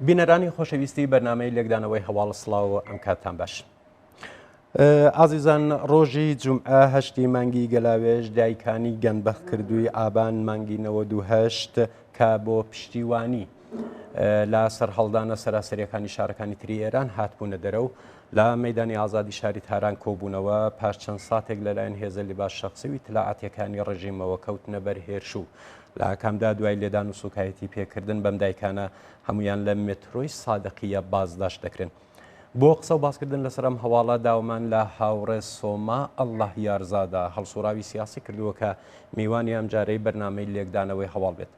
بینەرانی خۆشەویستی بەرنامەی لێکدانەوەی هەواڵ سڵاو ئەم کاتتان باش. ئازیزان ڕۆژی جومعە هەشتی مانگی گەلاوێژ دایکانی گەنبەخت کردووی ئابان مانگی 98 کە بۆ پشتیوانی لە سەر هەڵدانە سەراسەریەکانی شارەکانی تری ئێران هاتبوونە دەرە و لە مەیدانی ئازادی شاری تاران کۆبوونەوە پاش چەند ساتێک لەلایەن هێزە لیباس شەخسی و ئیتلاعاتیەکانی ڕژیمەوە کەوتنە بەر هێرش و لە کامدا دوای لێدان و سوکایەتی پێکردن بەم دایکانە هەمویان لە مترۆی سادقیە بازداشت دەکرێن. بۆ قسە و باسکردن لەسەر ئەم هەواڵە داومان لە هاوڕێ سۆما ئەڵڵاه یارزادا هەڵسوراوی سیاسی کردووە کە میوانی ئەم جارەی بەرنامەی لێکدانەوەی هەواڵ بێت.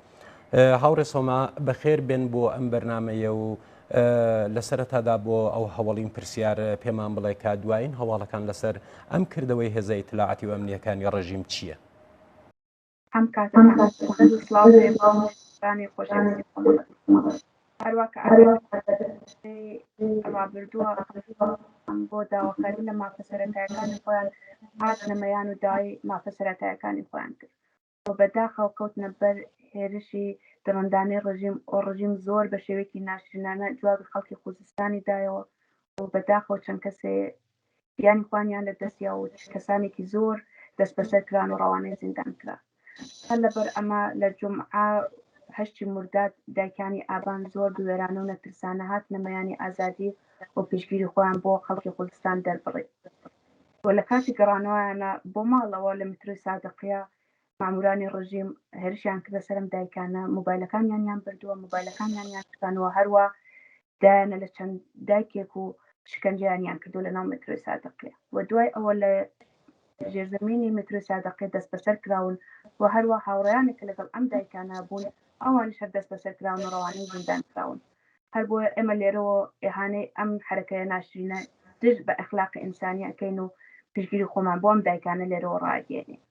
هاوڕێ سۆما بەخێر بێن بۆ ئەم بەرنمەیە و لە سەرەتادا بۆ ئەو هەوڵین پرسیار پێمان بڵێ کا دوایین هەواڵەکان لەسەر ئەم کردەوەی هێزە ئیتلاعاتی و ئەمنیەکانی ڕژیم چییە؟ ئەم کاتانی خۆشەویستی هەروەکە ڕابردووە بۆ داواکاری لە مافە سەرەتایەکانی خۆیان هات نەمەیان و داوای مافە سەرەتایەکانی خۆیان کرد و بەداخەوە کەوتنە بەر هێرشی دڕندانەی ڕژیم زۆر بە شێوەیەکی ناشرینانە جوابی خەڵکی خوزستانی دایەوە و بەداخەوە چەند کەسێ یانی خوانیان لە دەستیا و کەسانێکی زۆر دەست بەسەر کران و ڕەوانەی زیندان کرا. لەبەر ئەمە لە جومعە هەشتی مرداد دایکانی ئابان زۆر دوێرانە و نەترسانە هات نەمەیانی ئازادی و پشگیری خۆیان بۆ خەڵکی کوردستان دەربڕی و لە کاتی گەڕانەوەیانە بۆ ماڵەوە لە مترۆی سادقیە مامورانی ڕژیم هێرشیان کردە سەرم دایکانە مۆبایلەکانیان بردووە مۆبایلەکانیان شکانەوە هەروە دایانە لە چەند دایکێک و شکنجەیانیان کردو لە ناو مترۆی سادقیە و دوای ئەوە لە ژێرزەمینی مترۆی سادقیە دەست بەسەر کراون و هەروە هاوڕێیانێک لەگەڵ ئەم دایکانە بوون ئەوانیش هەر دەست بەسەر کراون و ڕەوانەی زیندان کراون. هەر بۆیە ئێمە لێرەوە ئێهانەی ئەم حرەکەیە ناشرینە دژ بە ئەخلاقی ئینسانی ئەکەین و پشگیری خۆمان بۆ ئەم دایکانە لێرەوە ڕاگەێنین.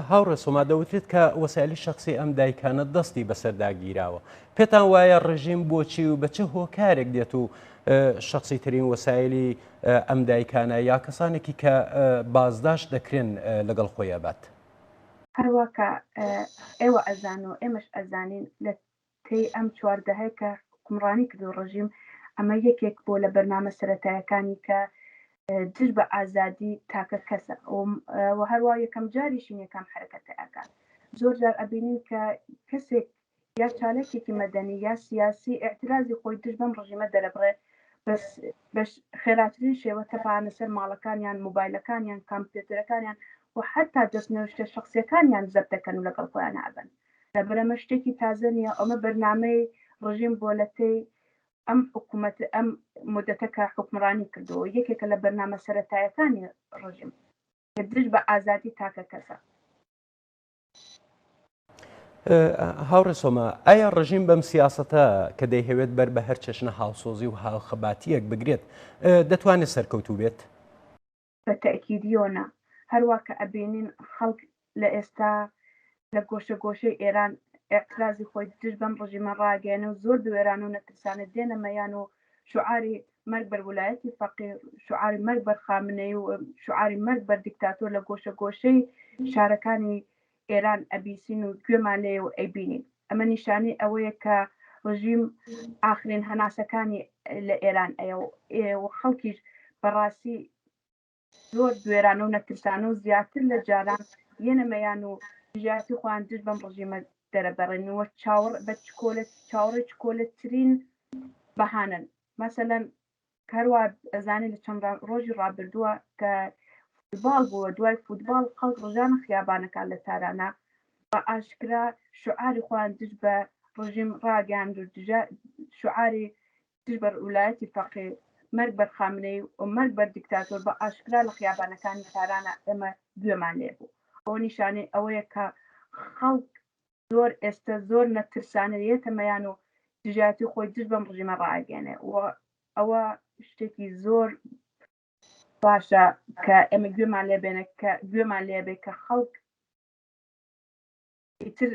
هاوڕێ سۆما دەوترێت کە وەسایلی شخصی ئەم دایکانە دەستی بەسەرداگیراوە. پێتان وایە ڕژیم بۆچی و بە چه هۆکارێک دێت و شخصی ترین وەسایلی ئەم دایکانە یا کەسانێکی کە بازداشت دەکرێن لەگەڵ خۆیان بات؟ هەروەکە ئێوە ئەزان و ئێمەش ئەزانین لە تێی ئەم چواردەهەیە کە حکومڕانی کردو ڕژیم ئەمە یەکێک بۆ لە بەرنامە سەرەتایەکانی کە دژ بە ئازادی تاکە کەسە و هەروە یەکەم جاریشین یەکەم حرەکەتەکان زۆر جار ئەبینین کە کەسێک یا چالێکێکی مەدەنی یا سیاسی ئاعترازی خۆی دژ بەم ڕژیمە دەرەبڕێ بەس خێراترین شێوە تەپانە سەر ماڵەکانیان مۆبایلەکانیان کامپیوتەرەکانیان و حتا دەستنەوشتە شخصیەکانیان زەبت دەکەن و لەگەڵ خۆیان نابن. لەبەرەمە شتێکی تازە نیە ئەمە بەرنامەی ڕژیم بۆ لە تێی ئەم حکوومەت ئەم مدەتەکە حکومڕانی کردەوە یەکێکە لە بەرنامە سەرەتایەکانی ڕژیم دژ بە ئازادی تاکە کەسە. هاوڕێ سۆما ئایا ڕژیم بەم سیاسەتە کە دەیهەوێت بەر بە هەر چەشنە هاوسۆزی و هاوخەباتیەک بگرێت دەتوانێت سەرکەوتوو بێت؟ بە تەئکیدیۆنە هەروەکە ئەبینین خەڵک لە ئێستا لە گۆشە گۆشەی ئێران ئاعترازی خۆی دژ بەم ڕژیمە ڕاگەێنە و زۆر دوێران و نەترسانە دێنە مەیان و شعاری مەرگ بەر ویلایەتی فەقیر شعاری مەرگ بەر خامنەی و شعاری مەرگ بەر دیکتاتۆر لە گۆشە گۆشەی شارەکانی ئێران ئەبیسین و گوێمان لێ و ئەیبینین. ئەمە نیشانی ئەوەیە کە ڕژیم ئاخرین هەناسەکانی لە ئێران و خەڵکیش بەڕاستی زۆر دوێرانە و نەترسانە و زیاتر لە جاران یەنەمەیان و ژاتی خۆیان دژ بەم ڕژیمە دەرەبەڕێنەوە چاوەڕێ چکۆلەترین بەهانن. مەسەلەن هەروە ئەزانێت لە چەند ڕۆژی ڕابردووە کە فوتباڵ بووە دوای فوتباڵ خەڵک ڕژانە خیابانەکان لە تارانە بە ئاشکرا شعاری خۆیان دژ بە ڕژیم ڕاگەاند و شعاری دژ بە ویلایەتی فەقیر مەرگ بەر خامنەی و مەرگ بەر دیکتاتۆر بە ئاشکرا لە خیابانەکانی تارانە ئێمە گوێمان لێ بوو. ئەو نیشانەی ئەوەیە کە خەڵک زۆر ئێستا زۆر نەترسانەیەتە مەیان و دژاتی خۆی دژ بەم ڕژیمە ڕاگەێنێ و ئەوە شتێکی زۆر باشە کە ئێمە گوێمان لێبێنە کە گوێمان لێبێ کە خەڵک ئیتر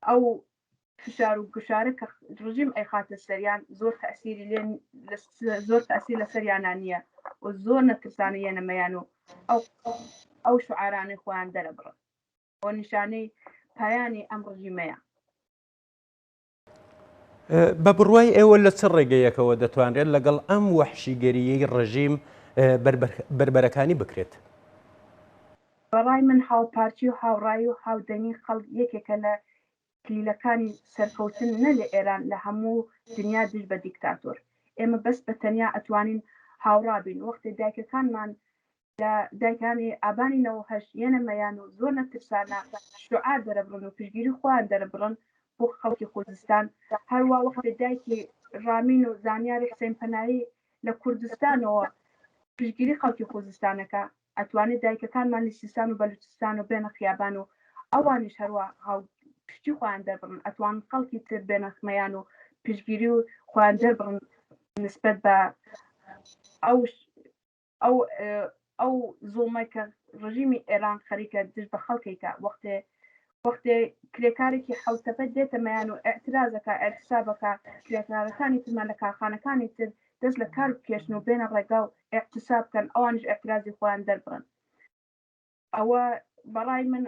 ئەو فشار و گشارە کە ڕژیم ئەیخاتە سەریان زۆر تەئسیر لە سەریانان نییە و زۆر نەترسانە یەنەمەیان و ئەو شعارانەی خۆیان دەرەبڕن بۆ نیشانەی پایانی ئەم ڕژیمەیە. بە بڕوای ئێوە لە چ ڕێگەیەکەوە دەتوانرێت لەگەڵ ئەم وەحشیگەریەی ڕژیم بربەرەکانی بکرێت؟ بەڕای من هاوپارچی و هاوڕایی و هاودەنی خەڵک یەکێکە لە کلیلەکانی سەرکەوتن نە لە ئێران لە هەموو دنیا دژ بە دیکتاتۆر. ئێمە بەس بە تەنیا ئەتوانین هاوڕابین وەختی دایکەکانمان لە دایکانی ئابانینەوە هەش یەنەمەیان و زۆر نەترسانە شعار دەرەبڕن و پشگیری خۆیان دەرەبڕن بۆ خەڵکی خوزستان. هەروە وەختی دایکی ڕامین و زانیاری حسین پەنایی لە کوردستانەوە پشگیری خەڵکی خوزستانەکە ئەتوانێت دایکەکانمان لە سیستان و بەلوچستان و بێنە خیابان و ئەوانیش هەروە پشتی خۆیان دەربڕن ئەتوان خەڵکی تر بێنە خمەیان و پشگیری و خۆیان دەربڕن نسبەت بە ئەو زوڵمە کە ڕژیمی ئێران خەریکە دژ بە خەڵکێکە وەختێ کرێکارێکی حوتەپە دێتەمەیان و ئەعترازەکە ئەعتسابەکە کرێکارەکانی ترمان لە کارخانەکانی تر دەست لە کار بکێشن و بێنە ڕێگا و ئەعتساب بکەن ئەوانش ئەعترازی خۆیان دەربڕن. ئەوە بەڕای من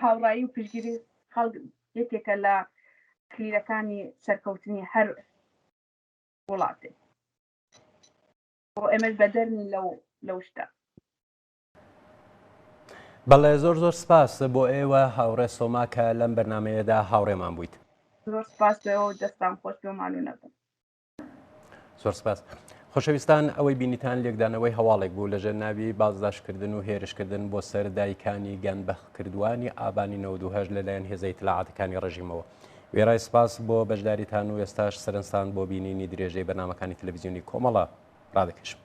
هاوڕایی و پشگیری خەڵک یەکێکە لە کلیلەکانی سەرکەوتنی هەر وڵاتێک بۆ ئێمەش بەدەرنی لەو شتە. بەڵێ زۆر سپاس بۆ ئێوە هاوڕێ سۆما کە لەم بەرنمەیەدا هاوڕێمان بوویت. زۆر سپاس بەوە دەستان خۆش بێمانو نەبن. زۆر سپاس. خۆشەویستان ئەوەی بینیتان لێکدانەوەی هەواڵێک بوو لەژێر ناوی بازداشتکردن و هێرشکردن بۆ سەر دایکانی گیانبەخکردوانی ئابانی 92 لەلایەن هێزەی اطلاعاتەکانی ڕژیمەوە. وێرای سپاس بۆ بەشداریتان و ئێستاش سەرنجتان بۆ بینینی درێژەی بەرنامەکانی تەلەڤیزیۆنی کۆمەڵە ڕادەکەشم.